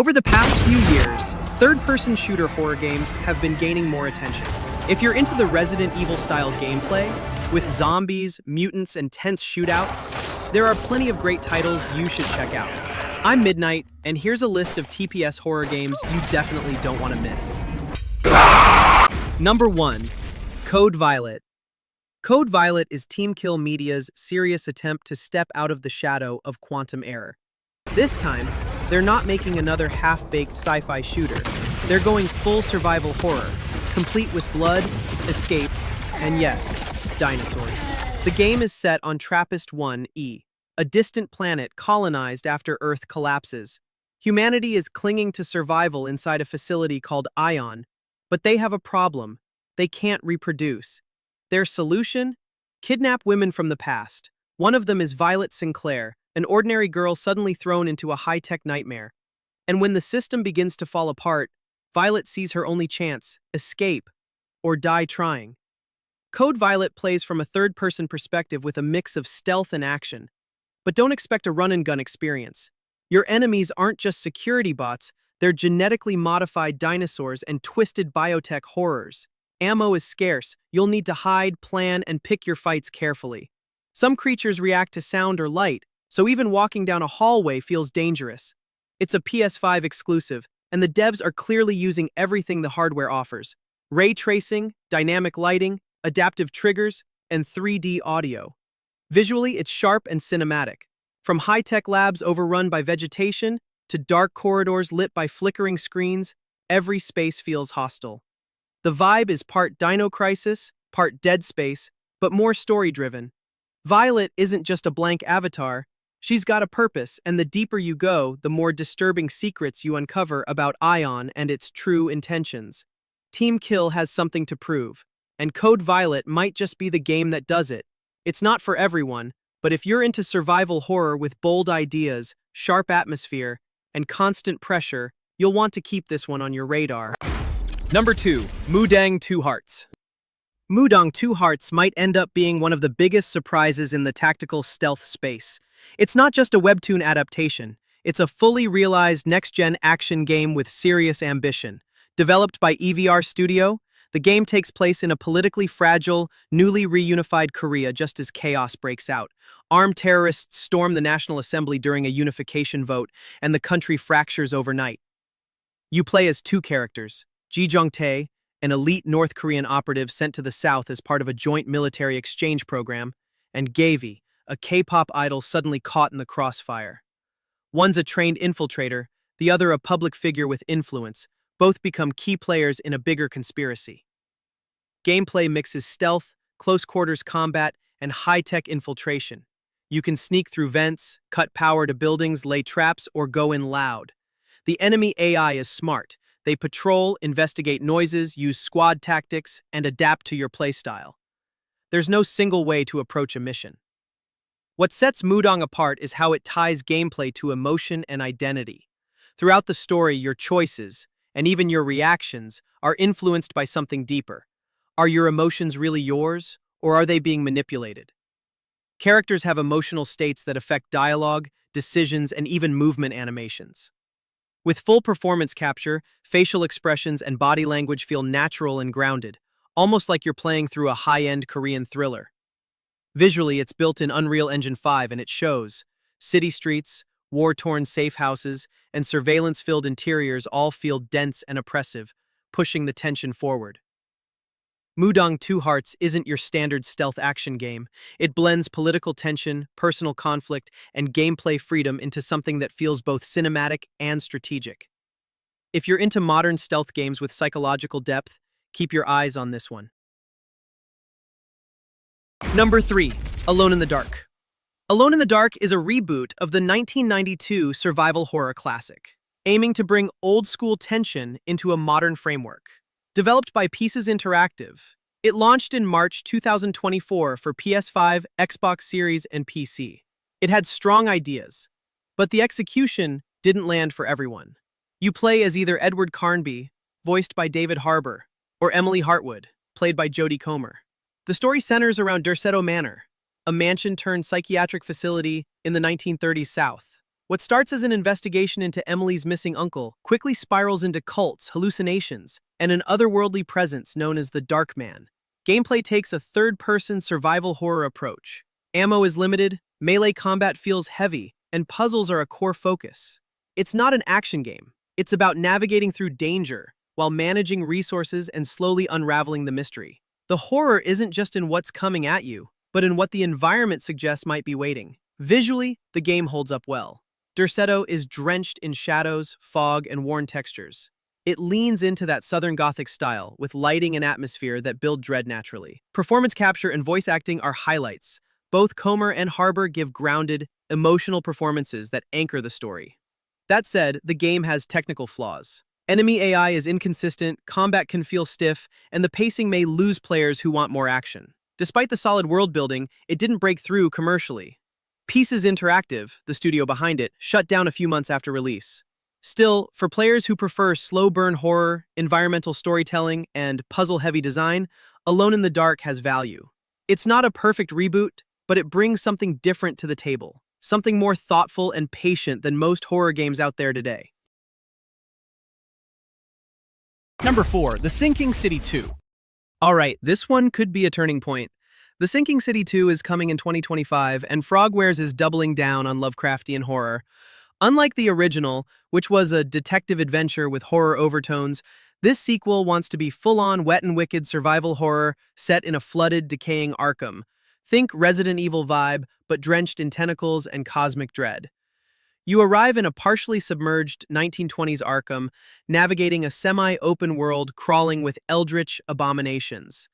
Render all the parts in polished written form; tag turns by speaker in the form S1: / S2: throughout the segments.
S1: Over the past few years, third-person shooter horror games have been gaining more attention. If you're into the Resident Evil-style gameplay, with zombies, mutants, and tense shootouts, there are plenty of great titles you should check out. I'm Midnight, and here's a list of TPS horror games you definitely don't want to miss. Number 1. Code Violet. Code Violet is Team Kill Media's serious attempt to step out of the shadow of quantum error. This time, they're not making another half-baked sci-fi shooter. They're going full survival horror, complete with blood, escape, and yes, dinosaurs. The game is set on TRAPPIST-1E, a distant planet colonized after Earth collapses. Humanity is clinging to survival inside a facility called Ion, but they have a problem. They can't reproduce. Their solution? Kidnap women from the past. One of them is Violet Sinclair, an ordinary girl suddenly thrown into a high-tech nightmare. And when the system begins to fall apart, Violet sees her only chance: escape, or die trying. Code Violet plays from a third-person perspective with a mix of stealth and action. But don't expect a run-and-gun experience. Your enemies aren't just security bots, they're genetically modified dinosaurs and twisted biotech horrors. Ammo is scarce, you'll need to hide, plan, and pick your fights carefully. Some creatures react to sound or light, so even walking down a hallway feels dangerous. It's a PS5 exclusive, and the devs are clearly using everything the hardware offers: ray tracing, dynamic lighting, adaptive triggers, and 3D audio. Visually, it's sharp and cinematic. From high-tech labs overrun by vegetation to dark corridors lit by flickering screens, every space feels hostile. The vibe is part Dino Crisis, part Dead Space, but more story-driven. Violet isn't just a blank avatar. She's got a purpose, and the deeper you go, the more disturbing secrets you uncover about Ion and its true intentions. Team Kill has something to prove, and Code Violet might just be the game that does it. It's not for everyone, but if you're into survival horror with bold ideas, sharp atmosphere, and constant pressure, you'll want to keep this one on your radar. Number 2. Mudang Two Hearts. Mudang Two Hearts might end up being one of the biggest surprises in the tactical stealth space. It's not just a webtoon adaptation, it's a fully realized next-gen action game with serious ambition. Developed by EVR Studio, the game takes place in a politically fragile, newly reunified Korea just as chaos breaks out. Armed terrorists storm the National Assembly during a unification vote, and the country fractures overnight. You play as two characters: Ji Jong-tae, an elite North Korean operative sent to the South as part of a joint military exchange program, and Gavi, a K-pop idol suddenly caught in the crossfire. One's a trained infiltrator, the other a public figure with influence. Both become key players in a bigger conspiracy. Gameplay mixes stealth, close-quarters combat, and high-tech infiltration. You can sneak through vents, cut power to buildings, lay traps, or go in loud. The enemy AI is smart. They patrol, investigate noises, use squad tactics, and adapt to your playstyle. There's no single way to approach a mission. What sets Mudang apart is how it ties gameplay to emotion and identity. Throughout the story, your choices, and even your reactions, are influenced by something deeper. Are your emotions really yours, or are they being manipulated? Characters have emotional states that affect dialogue, decisions, and even movement animations. With full performance capture, facial expressions and body language feel natural and grounded, almost like you're playing through a high-end Korean thriller. Visually, it's built in Unreal Engine 5 and it shows. City streets, war-torn safe houses, and surveillance-filled interiors all feel dense and oppressive, pushing the tension forward. Mudang Two Hearts isn't your standard stealth action game. It blends political tension, personal conflict, and gameplay freedom into something that feels both cinematic and strategic. If you're into modern stealth games with psychological depth, keep your eyes on this one. Number 3. Alone in the Dark. Alone in the Dark is a reboot of the 1992 survival horror classic, aiming to bring old-school tension into a modern framework. Developed by Pieces Interactive, it launched in March 2024 for PS5, Xbox Series, and PC. It had strong ideas, but the execution didn't land for everyone. You play as either Edward Carnby, voiced by David Harbour, or Emily Hartwood, played by Jodie Comer. The story centers around Derceto Manor, a mansion-turned psychiatric facility in the 1930s South, What starts as an investigation into Emily's missing uncle quickly spirals into cults, hallucinations, and an otherworldly presence known as the Dark Man. Gameplay takes a third-person survival horror approach. Ammo is limited, melee combat feels heavy, and puzzles are a core focus. It's not an action game. It's about navigating through danger while managing resources and slowly unraveling the mystery. The horror isn't just in what's coming at you, but in what the environment suggests might be waiting. Visually, the game holds up well. Derceto is drenched in shadows, fog, and worn textures. It leans into that Southern Gothic style with lighting and atmosphere that build dread naturally. Performance capture and voice acting are highlights. Both Comer and Harbour give grounded, emotional performances that anchor the story. That said, the game has technical flaws. Enemy AI is inconsistent, combat can feel stiff, and the pacing may lose players who want more action. Despite the solid world building, it didn't break through commercially. Pieces Interactive, the studio behind it, shut down a few months after release. Still, for players who prefer slow-burn horror, environmental storytelling, and puzzle-heavy design, Alone in the Dark has value. It's not a perfect reboot, but it brings something different to the table, something more thoughtful and patient than most horror games out there today.
S2: Number 4, The Sinking City 2.
S1: Alright, this one could be a turning point. The Sinking City 2 is coming in 2025, and Frogwares is doubling down on Lovecraftian horror. Unlike the original, which was a detective adventure with horror overtones, this sequel wants to be full-on wet and wicked survival horror set in a flooded, decaying Arkham. Think Resident Evil vibe, but drenched in tentacles and cosmic dread. You arrive in a partially submerged 1920s Arkham, navigating a semi-open world crawling with eldritch abominations.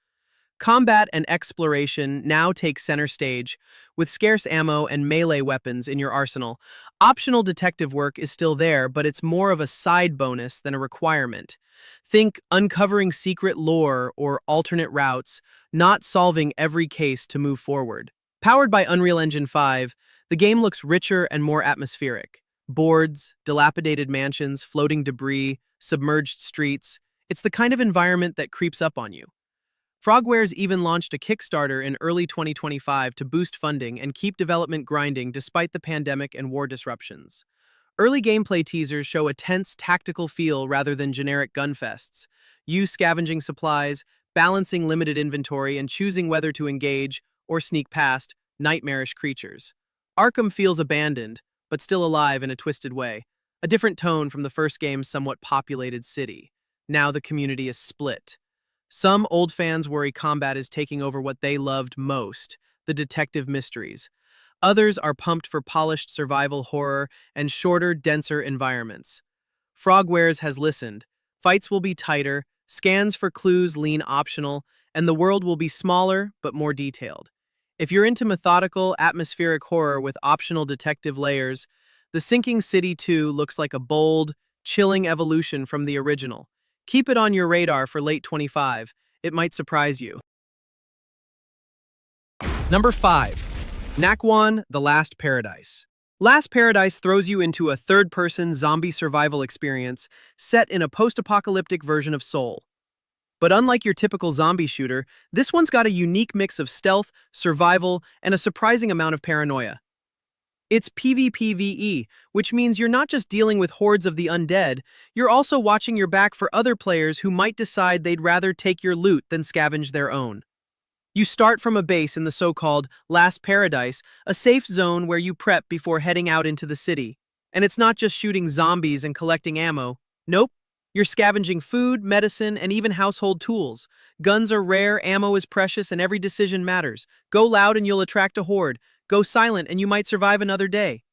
S1: Combat and exploration now take center stage, with scarce ammo and melee weapons in your arsenal. Optional detective work is still there, but it's more of a side bonus than a requirement. Think uncovering secret lore or alternate routes, not solving every case to move forward. Powered by Unreal Engine 5, the game looks richer and more atmospheric. Boards, dilapidated mansions, floating debris, submerged streets. It's the kind of environment that creeps up on you. Frogwares even launched a Kickstarter in early 2025 to boost funding and keep development grinding despite the pandemic and war disruptions. Early gameplay teasers show a tense, tactical feel rather than generic gunfests. You scavenging supplies, balancing limited inventory, and choosing whether to engage or sneak past nightmarish creatures. Arkham feels abandoned, but still alive in a twisted way. A different tone from the first game's somewhat populated city. Now the community is split. Some old fans worry combat is taking over what they loved most, the detective mysteries. Others are pumped for polished survival horror and shorter, denser environments. Frogwares has listened. Fights will be tighter, scans for clues lean optional, and the world will be smaller but more detailed. If you're into methodical, atmospheric horror with optional detective layers, The Sinking City 2 looks like a bold, chilling evolution from the original. Keep it on your radar for late 25. It might surprise you.
S2: Number 5.
S1: Nakwan: The Last Paradise. Last Paradise throws you into a third-person zombie survival experience set in a post-apocalyptic version of Seoul. But unlike your typical zombie shooter, this one's got a unique mix of stealth, survival, and a surprising amount of paranoia. It's PvPvE, which means you're not just dealing with hordes of the undead, you're also watching your back for other players who might decide they'd rather take your loot than scavenge their own. You start from a base in the so-called Last Paradise, a safe zone where you prep before heading out into the city. And it's not just shooting zombies and collecting ammo. Nope. You're scavenging food, medicine, and even household tools. Guns are rare, ammo is precious, and every decision matters. Go loud and you'll attract a horde. Go silent and you might survive another day.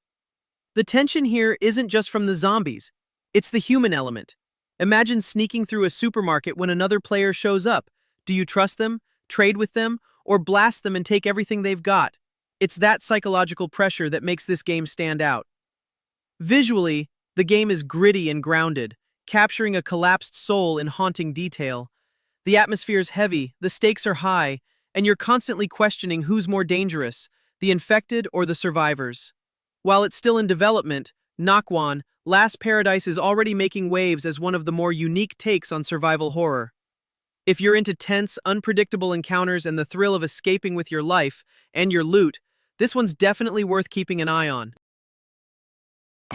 S1: The tension here isn't just from the zombies. It's the human element. Imagine sneaking through a supermarket when another player shows up. Do you trust them, trade with them, or blast them and take everything they've got? It's that psychological pressure that makes this game stand out. Visually, the game is gritty and grounded, capturing a collapsed soul in haunting detail. The atmosphere's heavy, the stakes are high, and you're constantly questioning who's more dangerous, the infected or the survivors. While it's still in development, Nakwan: Last Paradise is already making waves as one of the more unique takes on survival horror. If you're into tense, unpredictable encounters and the thrill of escaping with your life and your loot, this one's definitely worth keeping an eye on.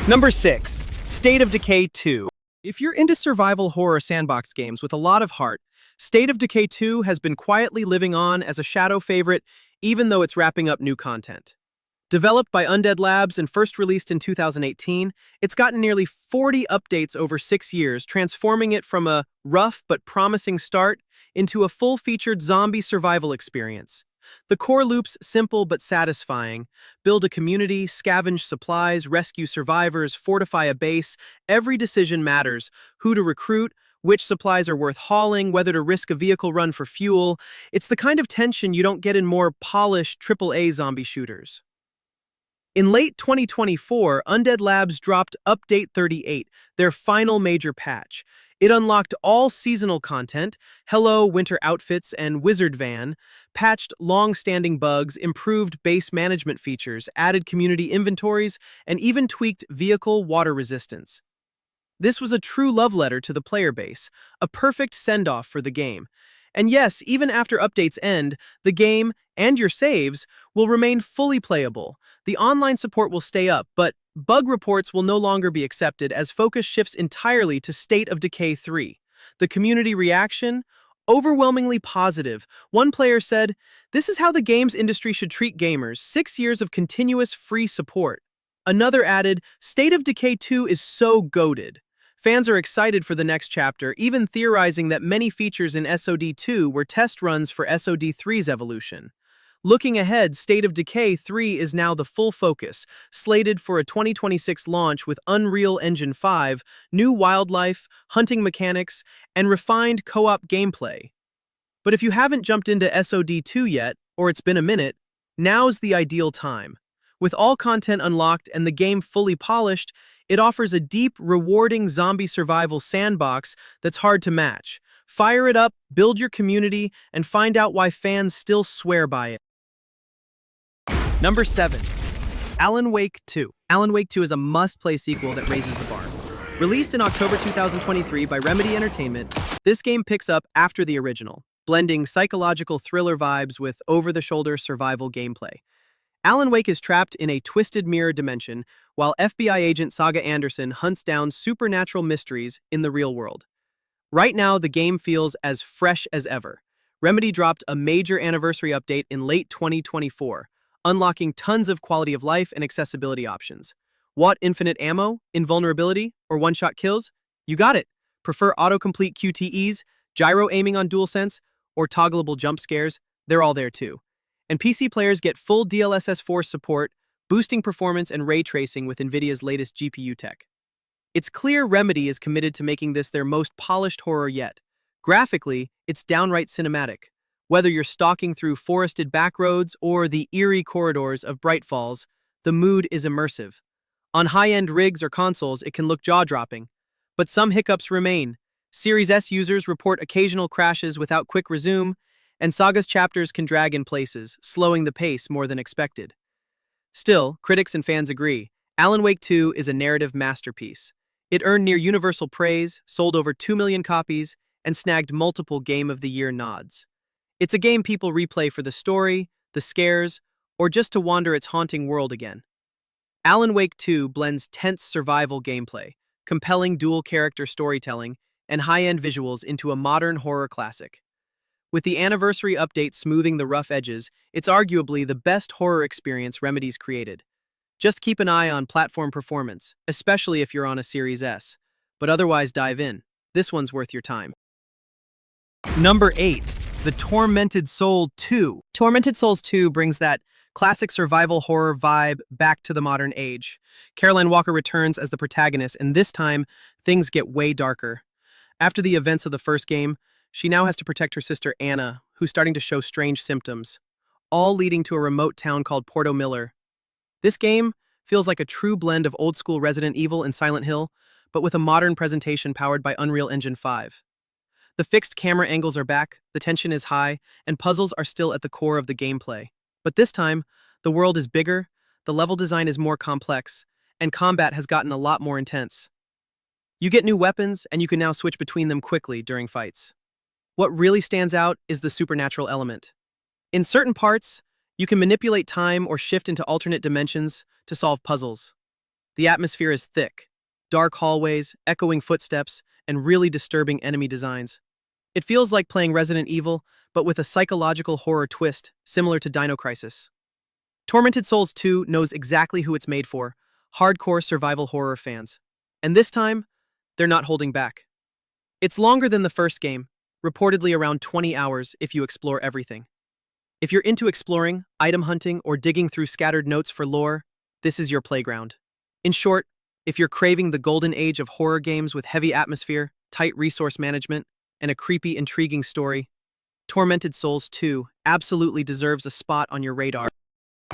S1: Number 6. State of Decay 2. If you're into survival horror sandbox games with a lot of heart, State of Decay 2 has been quietly living on as a shadow favorite even though it's wrapping up new content. Developed by Undead Labs and first released in 2018, it's gotten nearly 40 updates over 6 years, transforming it from a rough but promising start into a full-featured zombie survival experience. The core loop's simple but satisfying. Build a community, scavenge supplies, rescue survivors, fortify a base. Every decision matters. Who to recruit, which supplies are worth hauling, whether to risk a vehicle run for fuel. It's the kind of tension you don't get in more polished AAA zombie shooters. In late 2024, Undead Labs dropped Update 38, their final major patch. It unlocked all seasonal content, Hello Winter outfits, and Wizard Van, patched long-standing bugs, improved base management features, added community inventories, and even tweaked vehicle water resistance. This was a true love letter to the player base, a perfect send-off for the game. And yes, even after updates end, the game and your saves will remain fully playable. The online support will stay up, but bug reports will no longer be accepted as focus shifts entirely to State of Decay 3. The community reaction? Overwhelmingly positive. One player said, "This is how the games industry should treat gamers, 6 years of continuous free support." Another added, "State of Decay 2 is so goated." Fans are excited for the next chapter, even theorizing that many features in SOD 2 were test runs for SOD 3's evolution. Looking ahead, State of Decay 3 is now the full focus, slated for a 2026 launch with Unreal Engine 5, new wildlife, hunting mechanics, and refined co-op gameplay. But if you haven't jumped into SOD 2 yet, or it's been a minute, now's the ideal time. With all content unlocked and the game fully polished, it offers a deep, rewarding zombie survival sandbox that's hard to match. Fire it up, build your community, and find out why fans still swear by it. Number 7. Alan Wake 2. Alan Wake 2 is a must-play sequel that raises the bar. Released in October 2023 by Remedy Entertainment, this game picks up after the original, blending psychological thriller vibes with over-the-shoulder survival gameplay. Alan Wake is trapped in a twisted mirror dimension while FBI agent Saga Anderson hunts down supernatural mysteries in the real world. Right now, the game feels as fresh as ever. Remedy dropped a major anniversary update in late 2024, unlocking tons of quality of life and accessibility options. Want infinite ammo, invulnerability, or one-shot kills? You got it. Prefer autocomplete QTEs, gyro aiming on DualSense, or toggleable jump scares? They're all there too. And PC players get full DLSS 4 support, boosting performance and ray tracing with NVIDIA's latest GPU tech. It's clear Remedy is committed to making this their most polished horror yet. Graphically, it's downright cinematic. Whether you're stalking through forested backroads or the eerie corridors of Bright Falls, the mood is immersive. On high-end rigs or consoles, it can look jaw-dropping. But some hiccups remain. Series S users report occasional crashes without quick resume, and Saga's chapters can drag in places, slowing the pace more than expected. Still, critics and fans agree, Alan Wake 2 is a narrative masterpiece. It earned near universal praise, sold over 2 million copies, and snagged multiple Game of the Year nods. It's a game people replay for the story, the scares, or just to wander its haunting world again. Alan Wake 2 blends tense survival gameplay, compelling dual-character storytelling, and high-end visuals into a modern horror classic. With the anniversary update smoothing the rough edges, it's arguably the best horror experience Remedy's created. Just keep an eye on platform performance, especially if you're on a Series S. But otherwise dive in. This one's worth your time. Number 8. The Tormented Soul 2. Tormented Souls 2 brings that classic survival horror vibe back to the modern age. Caroline Walker returns as the protagonist, and this time, things get way darker. After the events of the first game, she now has to protect her sister Anna, who's starting to show strange symptoms, all leading to a remote town called Porto Miller. This game feels like a true blend of old-school Resident Evil and Silent Hill, but with a modern presentation powered by Unreal Engine 5. The fixed camera angles are back, the tension is high, and puzzles are still at the core of the gameplay. But this time, the world is bigger, the level design is more complex, and combat has gotten a lot more intense. You get new weapons, and you can now switch between them quickly during fights. What really stands out is the supernatural element. In certain parts, you can manipulate time or shift into alternate dimensions to solve puzzles. The atmosphere is thick. Dark hallways, echoing footsteps, and really disturbing enemy designs. It feels like playing Resident Evil, but with a psychological horror twist, similar to Dino Crisis. Tormented Souls 2 knows exactly who it's made for, hardcore survival horror fans. And this time, they're not holding back. It's longer than the first game, reportedly around 20 hours if you explore everything. If you're into exploring, item hunting, or digging through scattered notes for lore, this is your playground. In short, if you're craving the golden age of horror games with heavy atmosphere, tight resource management, and a creepy, intriguing story, Tormented Souls 2 absolutely deserves a spot on your radar.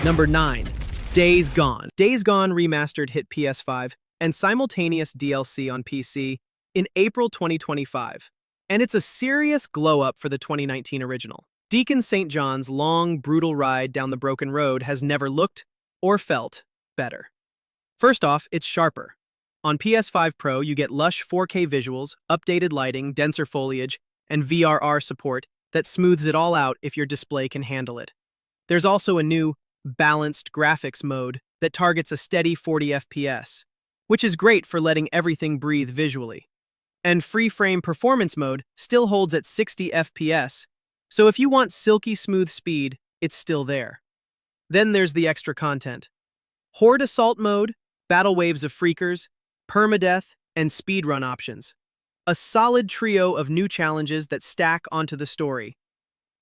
S1: Number 9. Days Gone. Days Gone Remastered hit PS5 and simultaneous DLC on PC in April 2025, and it's a serious glow-up for the 2019 original. Deacon St. John's long, brutal ride down the broken road has never looked or felt better. First off, it's sharper. On PS5 Pro, you get lush 4K visuals, updated lighting, denser foliage, and VRR support that smooths it all out if your display can handle it. There's also a new, balanced graphics mode that targets a steady 40 FPS, which is great for letting everything breathe visually. And free-frame performance mode still holds at 60 FPS, so if you want silky smooth speed, it's still there. Then there's the extra content. Horde Assault mode, battle waves of freakers, permadeath, and speedrun options. A solid trio of new challenges that stack onto the story.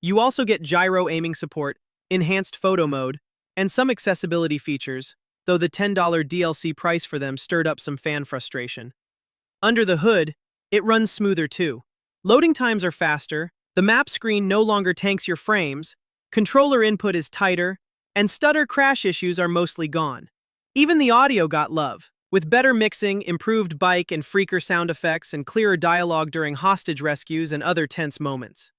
S1: You also get gyro aiming support, enhanced photo mode, and some accessibility features, though the $10 DLC price for them stirred up some fan frustration. Under the hood, it runs smoother too. Loading times are faster, the map screen no longer tanks your frames, controller input is tighter, and stutter crash issues are mostly gone. Even the audio got love, with better mixing, improved bike and freaker sound effects, and clearer dialogue during hostage rescues and other tense moments.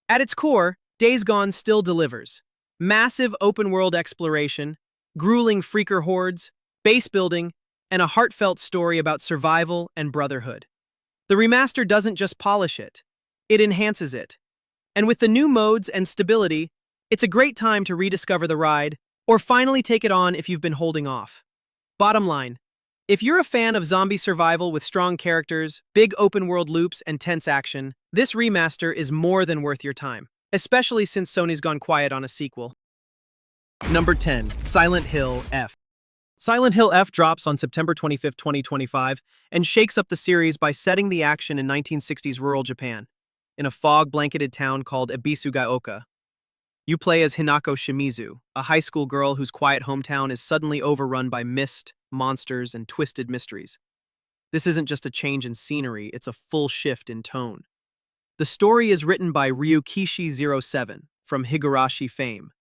S1: At its core, Days Gone still delivers. Massive open-world exploration, grueling freaker hordes, base building, and a heartfelt story about survival and brotherhood. The remaster doesn't just polish it, it enhances it. And with the new modes and stability, it's a great time to rediscover the ride, or finally take it on if you've been holding off. Bottom line, if you're a fan of zombie survival with strong characters, big open-world loops, and tense action, this remaster is more than worth your time, especially since Sony's gone quiet on a sequel. Number 10. Silent Hill F. Silent Hill F drops on September 25, 2025, and shakes up the series by setting the action in 1960s rural Japan, in a fog-blanketed town called Ebisugaoka. You play as Hinako Shimizu, a high school girl whose quiet hometown is suddenly overrun by mist, monsters, and twisted mysteries. This isn't just a change in scenery, it's a full shift in tone. The story is written by Ryukishi07 from Higurashi fame,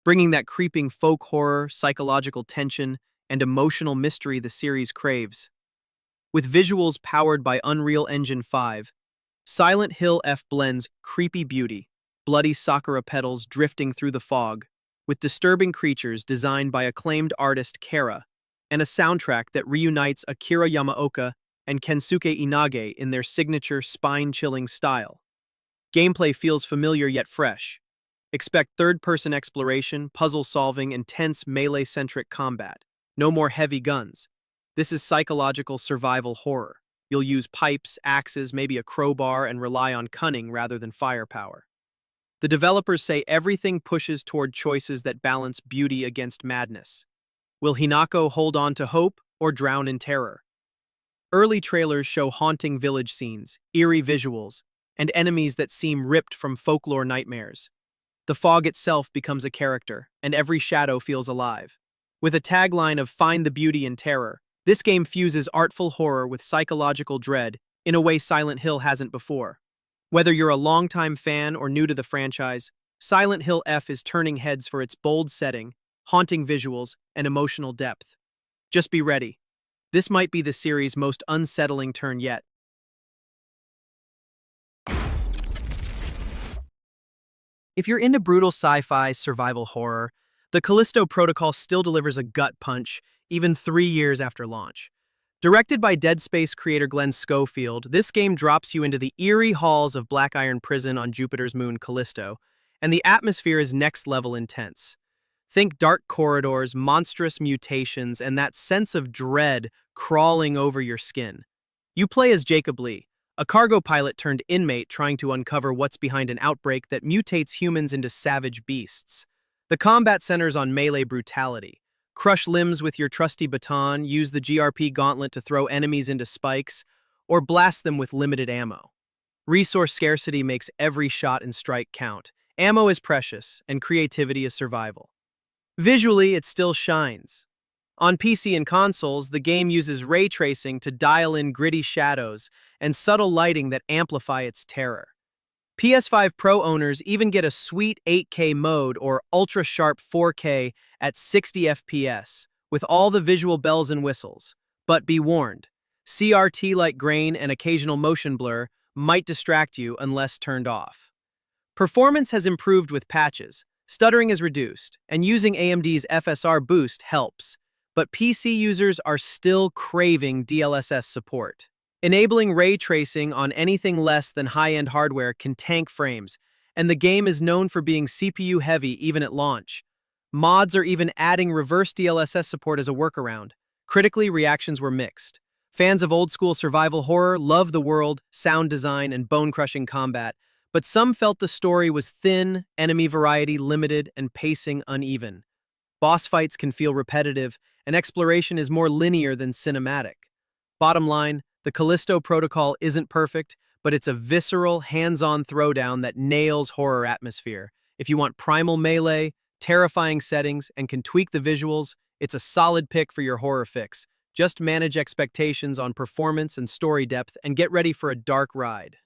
S1: bringing that creeping folk horror, psychological tension, and emotional mystery the series craves. With visuals powered by Unreal Engine 5, Silent Hill F blends creepy beauty, bloody sakura petals drifting through the fog, with disturbing creatures designed by acclaimed artist Kara, and a soundtrack that reunites Akira Yamaoka and Kensuke Inage in their signature spine-chilling style. Gameplay feels familiar yet fresh. Expect third-person exploration, puzzle-solving, and tense melee-centric combat. No more heavy guns. This is psychological survival horror. You'll use pipes, axes, maybe a crowbar, and rely on cunning rather than firepower. The developers say everything pushes toward choices that balance beauty against madness. Will Hinako hold on to hope or drown in terror? Early trailers show haunting village scenes, eerie visuals, and enemies that seem ripped from folklore nightmares. The fog itself becomes a character, and every shadow feels alive. With a tagline of "Find the beauty in terror," this game fuses artful horror with psychological dread in a way Silent Hill hasn't before. Whether you're a longtime fan or new to the franchise, Silent Hill F is turning heads for its bold setting, haunting visuals, and emotional depth. Just be ready. This might be the series' most unsettling turn yet. If you're into brutal sci-fi survival horror, the Callisto Protocol still delivers a gut punch, even 3 years after launch. Directed by Dead Space creator Glenn Schofield, this game drops you into the eerie halls of Black Iron Prison on Jupiter's moon Callisto, and the atmosphere is next-level intense. Think dark corridors, monstrous mutations, and that sense of dread crawling over your skin. You play as Jacob Lee, a cargo pilot turned inmate trying to uncover what's behind an outbreak that mutates humans into savage beasts. The combat centers on melee brutality. Crush limbs with your trusty baton, use the GRP gauntlet to throw enemies into spikes, or blast them with limited ammo. Resource scarcity makes every shot and strike count. Ammo is precious, and creativity is survival. Visually, it still shines. On PC and consoles, the game uses ray tracing to dial in gritty shadows and subtle lighting that amplify its terror. PS5 Pro owners even get a sweet 8K mode or ultra-sharp 4K at 60 FPS, with all the visual bells and whistles. But be warned, CRT-like grain and occasional motion blur might distract you unless turned off. Performance has improved with patches, stuttering is reduced, and using AMD's FSR boost helps, but PC users are still craving DLSS support. Enabling ray tracing on anything less than high-end hardware can tank frames, and the game is known for being CPU-heavy even at launch. Mods are even adding reverse DLSS support as a workaround. Critically, reactions were mixed. Fans of old-school survival horror love the world, sound design, and bone-crushing combat, but some felt the story was thin, enemy variety limited, and pacing uneven. Boss fights can feel repetitive, and exploration is more linear than cinematic. Bottom line, the Callisto protocol isn't perfect, but it's a visceral, hands-on throwdown that nails horror atmosphere. If you want primal melee, terrifying settings, and can tweak the visuals, it's a solid pick for your horror fix. Just manage expectations on performance and story depth and get ready for a dark ride.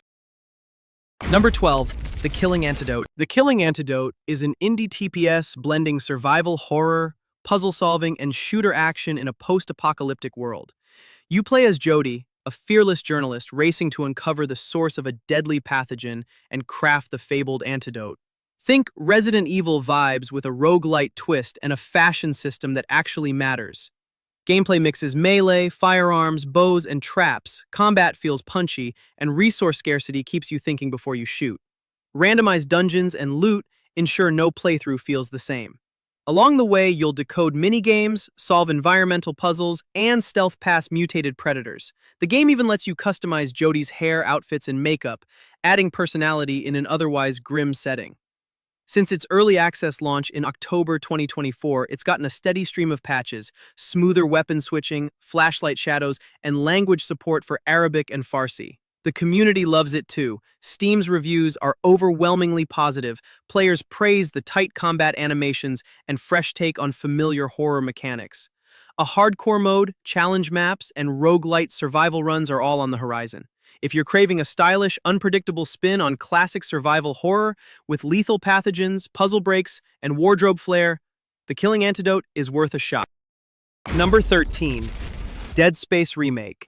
S1: Number 12, The Killing Antidote. The Killing Antidote is an indie TPS blending survival horror, puzzle solving, and shooter action in a post-apocalyptic world. You play as Jody, a fearless journalist racing to uncover the source of a deadly pathogen and craft the fabled antidote. Think Resident Evil vibes with a roguelite twist and a fashion system that actually matters. Gameplay mixes melee, firearms, bows, and traps, combat feels punchy, and resource scarcity keeps you thinking before you shoot. Randomized dungeons and loot ensure no playthrough feels the same. Along the way, you'll decode minigames, solve environmental puzzles, and stealth past mutated predators. The game even lets you customize Jody's hair, outfits, and makeup, adding personality in an otherwise grim setting. Since its early access launch in October 2024, it's gotten a steady stream of patches, smoother weapon switching, flashlight shadows, and language support for Arabic and Farsi. The community loves it too. Steam's reviews are overwhelmingly positive. Players praise the tight combat animations and fresh take on familiar horror mechanics. A hardcore mode, challenge maps, and roguelite survival runs are all on the horizon. If you're craving a stylish, unpredictable spin on classic survival horror with lethal pathogens, puzzle breaks, and wardrobe flair, The Killing Antidote is worth a shot. Number 13, Dead Space Remake.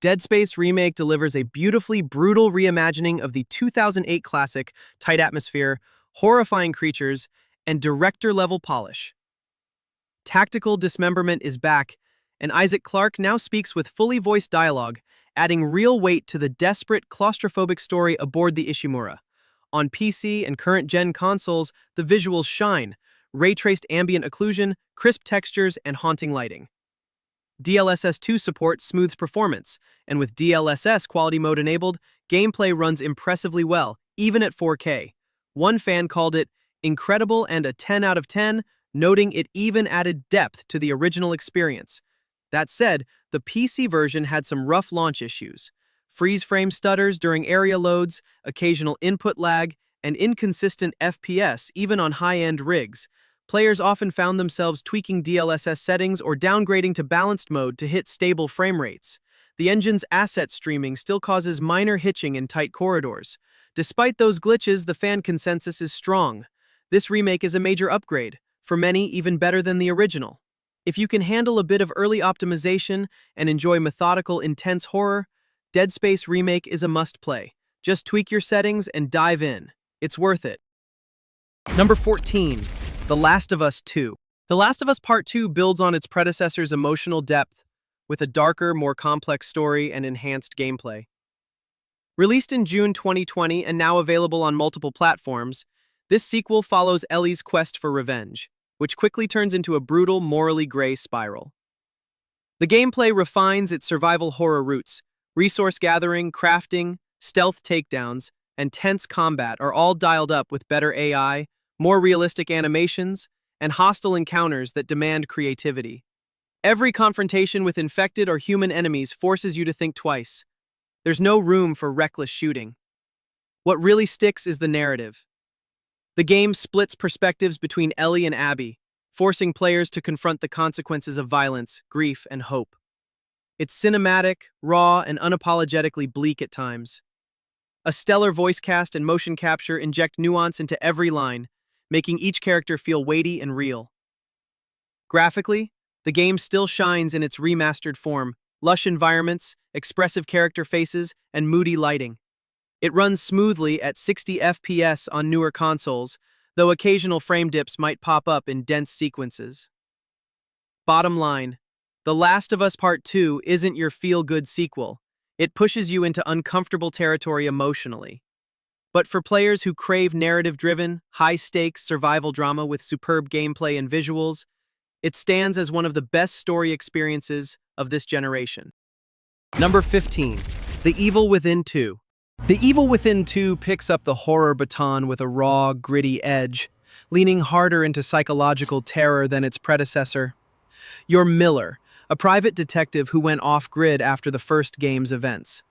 S1: Dead Space Remake delivers a beautifully brutal reimagining of the 2008 classic, tight atmosphere, horrifying creatures, and director-level polish. Tactical dismemberment is back, and Isaac Clarke now speaks with fully voiced dialogue, adding real weight to the desperate, claustrophobic story aboard the Ishimura. On PC and current-gen consoles, the visuals shine, ray-traced ambient occlusion, crisp textures, and haunting lighting. DLSS 2 support smooths performance, and with DLSS quality mode enabled, gameplay runs impressively well, even at 4K. One fan called it incredible and a 10 out of 10, noting it even added depth to the original experience. That said, the PC version had some rough launch issues. Freeze frame stutters during area loads, occasional input lag, and inconsistent FPS even on high-end rigs. Players often found themselves tweaking DLSS settings or downgrading to balanced mode to hit stable frame rates. The engine's asset streaming still causes minor hitching in tight corridors. Despite those glitches, the fan consensus is strong. This remake is a major upgrade, for many even better than the original. If you can handle a bit of early optimization and enjoy methodical, intense horror, Dead Space Remake is a must-play. Just tweak your settings and dive in. It's worth it. Number 14, The Last of Us 2. The Last of Us Part 2 builds on its predecessor's emotional depth, with a darker, more complex story and enhanced gameplay. Released in June 2020 and now available on multiple platforms, this sequel follows Ellie's quest for revenge. which quickly turns into a brutal, morally gray spiral. The gameplay refines its survival horror roots. Resource gathering, crafting, stealth takedowns, and tense combat are all dialed up with better AI, more realistic animations, and hostile encounters that demand creativity. Every confrontation with infected or human enemies forces you to think twice. There's no room for reckless shooting. What really sticks is the narrative. The game splits perspectives between Ellie and Abby, forcing players to confront the consequences of violence, grief, and hope. It's cinematic, raw, and unapologetically bleak at times. A stellar voice cast and motion capture inject nuance into every line, making each character feel weighty and real. Graphically, the game still shines in its remastered form, lush environments, expressive character faces, and moody lighting. It runs smoothly at 60 FPS on newer consoles, though occasional frame dips might pop up in dense sequences. Bottom line, The Last of Us Part 2 isn't your feel-good sequel. It pushes you into uncomfortable territory emotionally. But for players who crave narrative-driven, high-stakes survival drama with superb gameplay and visuals, it stands as one of the best story experiences of this generation.
S2: Number 15. The Evil Within 2. The Evil Within 2 picks up the horror baton with a raw, gritty edge, leaning harder into psychological terror than its predecessor. You're Miller, a private detective who went off-grid after the first game's events.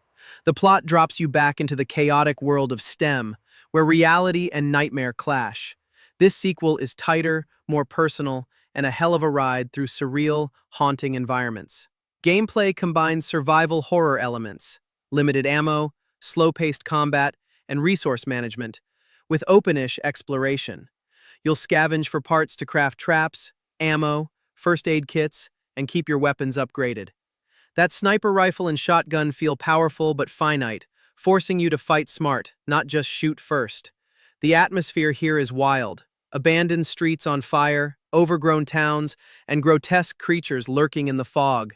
S2: The plot drops you back into the chaotic world of STEM, where reality and nightmare clash. This sequel is tighter, more personal, and a hell of a ride through surreal, haunting environments. Gameplay combines survival horror elements, limited ammo, slow-paced combat, and resource management, with openish exploration. You'll scavenge for parts to craft traps, ammo, first aid kits, and keep your weapons upgraded. That sniper rifle and shotgun feel powerful but finite, forcing you to fight smart, not just shoot first. The atmosphere here is wild. Abandoned streets on fire, overgrown towns, and grotesque creatures lurking in the fog.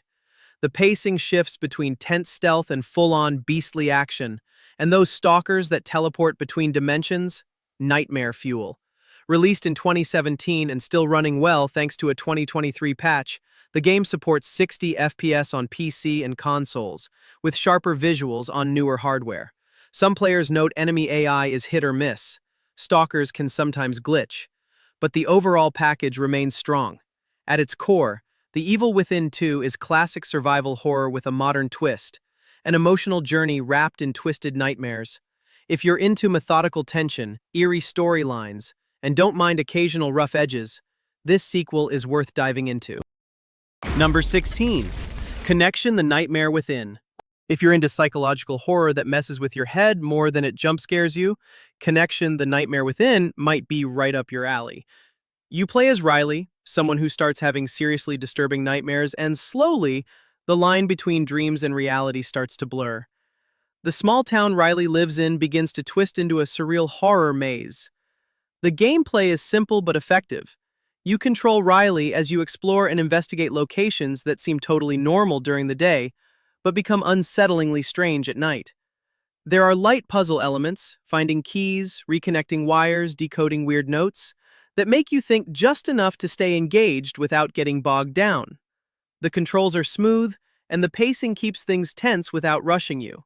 S2: The pacing shifts between tense stealth and full-on beastly action, and those stalkers that teleport between dimensions, nightmare fuel. Released in 2017 and still running well thanks to a 2023 patch, the game supports 60 FPS on PC and consoles, with sharper visuals on newer hardware. Some players note enemy AI is hit or miss. Stalkers can sometimes glitch, but the overall package remains strong. At its core, The Evil Within 2 is classic survival horror with a modern twist, an emotional journey wrapped in twisted nightmares. If you're into methodical tension, eerie storylines, and don't mind occasional rough edges, this sequel is worth diving into.
S1: Number 16. Connection: The Nightmare Within. If you're into psychological horror that messes with your head more than it jump scares you, Connection: The Nightmare Within might be right up your alley. You play as Riley, someone who starts having seriously disturbing nightmares, and slowly, the line between dreams and reality starts to blur. The small town Riley lives in begins to twist into a surreal horror maze. The gameplay is simple but effective. You control Riley as you explore and investigate locations that seem totally normal during the day, but become unsettlingly strange at night. There are light puzzle elements, finding keys, reconnecting wires, decoding weird notes, that make you think just enough to stay engaged without getting bogged down. The controls are smooth, and the pacing keeps things tense without rushing you.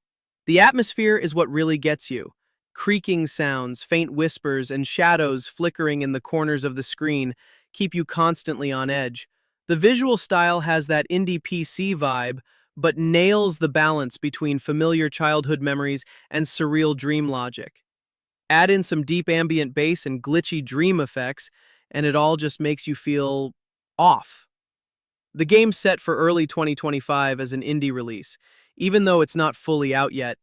S1: The atmosphere is what really gets you. Creaking sounds, faint whispers, and shadows flickering in the corners of the screen keep you constantly on edge. The visual style has that indie PC vibe, but nails the balance between familiar childhood memories and surreal dream logic. Add in some deep ambient bass and glitchy dream effects, and it all just makes you feel off. The game's set for early 2025 as an indie release. Even though it's not fully out yet,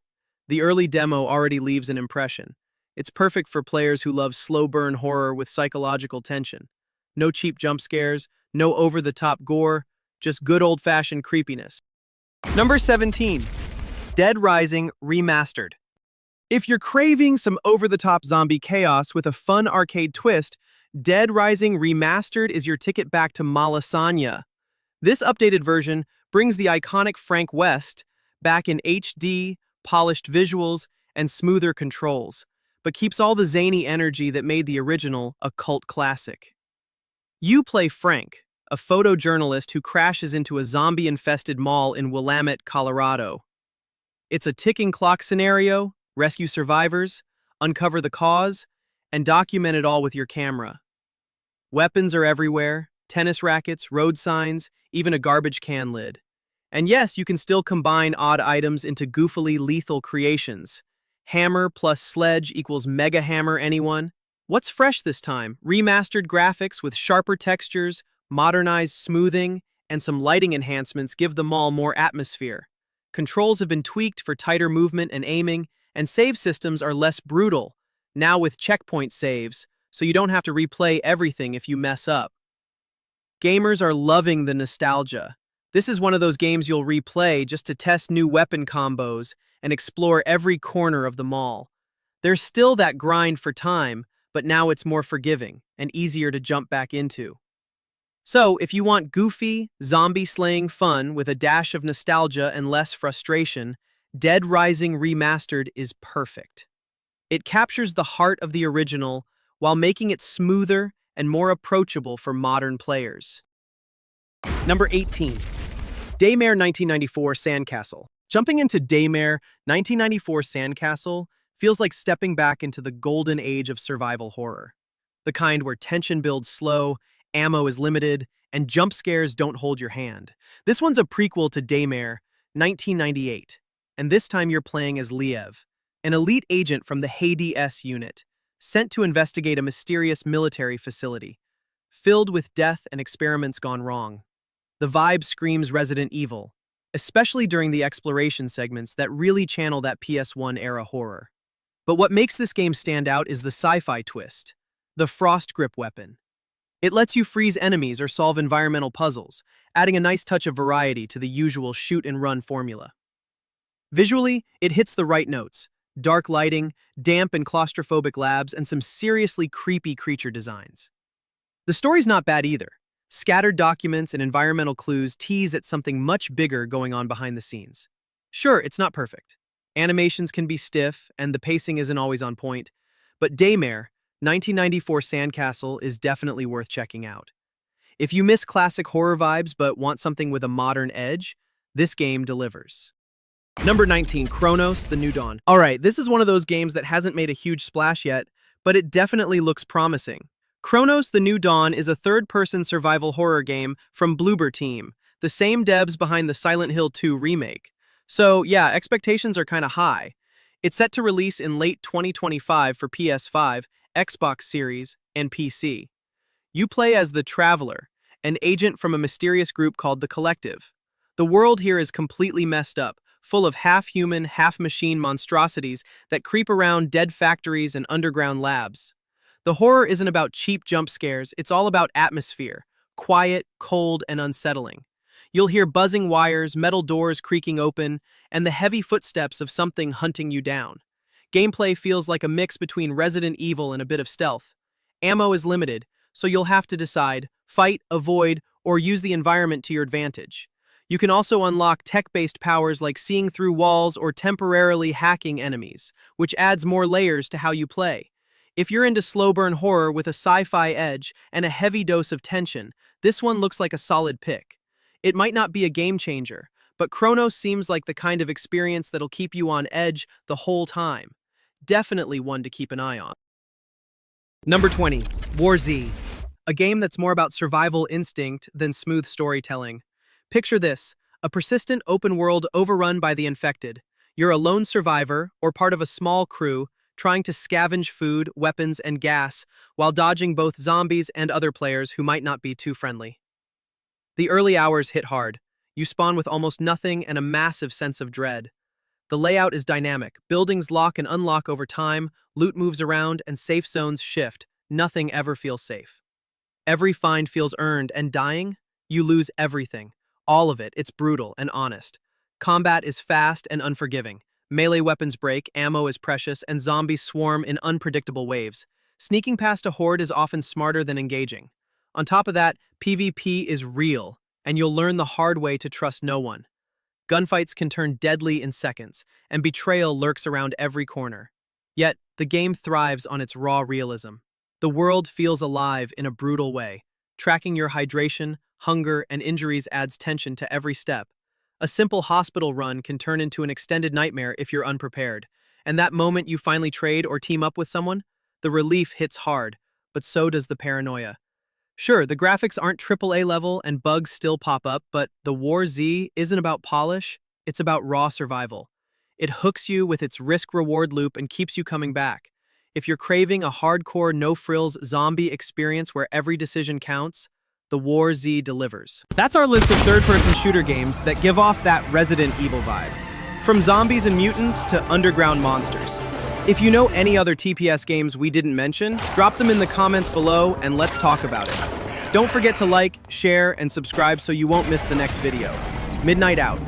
S1: the early demo already leaves an impression. It's perfect for players who love slow-burn horror with psychological tension. No cheap jump scares, no over-the-top gore, just good old-fashioned creepiness. Number 17. Dead Rising Remastered. If you're craving some over-the-top zombie chaos with a fun arcade twist, Dead Rising Remastered is your ticket back to Malasanya. This updated version brings the iconic Frank West back in HD, polished visuals, and smoother controls, but keeps all the zany energy that made the original a cult classic. You play Frank, a photojournalist who crashes into a zombie-infested mall in Willamette, Colorado. It's a ticking clock scenario: rescue survivors, uncover the cause, and document it all with your camera. Weapons are everywhere: tennis rackets, road signs, even a garbage can lid. And yes, you can still combine odd items into goofily lethal creations. Hammer plus sledge equals mega hammer, anyone? What's fresh this time? Remastered graphics with sharper textures, modernized smoothing, and some lighting enhancements give the mall more atmosphere. Controls have been tweaked for tighter movement and aiming, and save systems are less brutal, now with checkpoint saves, so you don't have to replay everything if you mess up. Gamers are loving the nostalgia. This is one of those games you'll replay just to test new weapon combos and explore every corner of the mall. There's still that grind for time, but now it's more forgiving and easier to jump back into. So, if you want goofy, zombie-slaying fun with a dash of nostalgia and less frustration, Dead Rising Remastered is perfect. It captures the heart of the original while making it smoother and more approachable for modern players. Number 18. Daymare 1994 Sandcastle. Jumping into Daymare 1994 Sandcastle feels like stepping back into the golden age of survival horror. The kind where tension builds slow, ammo is limited, and jump scares don't hold your hand. This one's a prequel to Daymare 1998, and this time you're playing as Liev, an elite agent from the Hades unit, sent to investigate a mysterious military facility, filled with death and experiments gone wrong. The vibe screams Resident Evil, especially during the exploration segments that really channel that PS1-era horror. But what makes this game stand out is the sci-fi twist, the frost grip weapon. It lets you freeze enemies or solve environmental puzzles, adding a nice touch of variety to the usual shoot-and-run formula. Visually, it hits the right notes: dark lighting, damp and claustrophobic labs, and some seriously creepy creature designs. The story's not bad either. Scattered documents and environmental clues tease at something much bigger going on behind the scenes. Sure, it's not perfect. Animations can be stiff, and the pacing isn't always on point, but Daymare 1994 Sandcastle is definitely worth checking out. If you miss classic horror vibes but want something with a modern edge, this game delivers. Number 19, Chronos: The New Dawn. Alright, this is one of those games that hasn't made a huge splash yet, but it definitely looks promising. Chronos: The New Dawn is a third-person survival horror game from Bloober Team, the same devs behind the Silent Hill 2 remake. So yeah, expectations are kinda high. It's set to release in late 2025 for PS5, Xbox Series, and PC. You play as the Traveler, an agent from a mysterious group called the Collective. The world here is completely messed up, full of half-human, half-machine monstrosities that creep around dead factories and underground labs. The horror isn't about cheap jump scares, it's all about atmosphere, quiet, cold, and unsettling. You'll hear buzzing wires, metal doors creaking open, and the heavy footsteps of something hunting you down. Gameplay feels like a mix between Resident Evil and a bit of stealth. Ammo is limited, so you'll have to decide: fight, avoid, or use the environment to your advantage. You can also unlock tech-based powers like seeing through walls or temporarily hacking enemies, which adds more layers to how you play. If you're into slow-burn horror with a sci-fi edge and a heavy dose of tension, this one looks like a solid pick. It might not be a game changer, but Chronos seems like the kind of experience that'll keep you on edge the whole time. Definitely one to keep an eye on. Number 20, War Z, a game that's more about survival instinct than smooth storytelling. Picture this: a persistent open world overrun by the infected. You're a lone survivor, or part of a small crew, trying to scavenge food, weapons, and gas while dodging both zombies and other players who might not be too friendly. The early hours hit hard. You spawn with almost nothing and a massive sense of dread. The layout is dynamic. Buildings lock and unlock over time, loot moves around, and safe zones shift. Nothing ever feels safe. Every find feels earned, and dying, you lose everything. All of it. It's brutal and honest. Combat is fast and unforgiving. Melee weapons break, ammo is precious, and zombies swarm in unpredictable waves. Sneaking past a horde is often smarter than engaging. On top of that, PvP is real, and you'll learn the hard way to trust no one. Gunfights can turn deadly in seconds, and betrayal lurks around every corner. Yet, the game thrives on its raw realism. The world feels alive in a brutal way. Tracking your hydration, hunger, and injuries adds tension to every step. A simple hospital run can turn into an extended nightmare if you're unprepared. And that moment you finally trade or team up with someone, the relief hits hard, but so does the paranoia. Sure, the graphics aren't AAA level and bugs still pop up, but the War Z isn't about polish, it's about raw survival. It hooks you with its risk-reward loop and keeps you coming back. If you're craving a hardcore, no-frills zombie experience where every decision counts, the War Z delivers. That's our list of third-person shooter games that give off that Resident Evil vibe. From zombies and mutants to underground monsters. If you know any other TPS games we didn't mention, drop them in the comments below and let's talk about it. Don't forget to like, share, and subscribe so you won't miss the next video. Midnight out.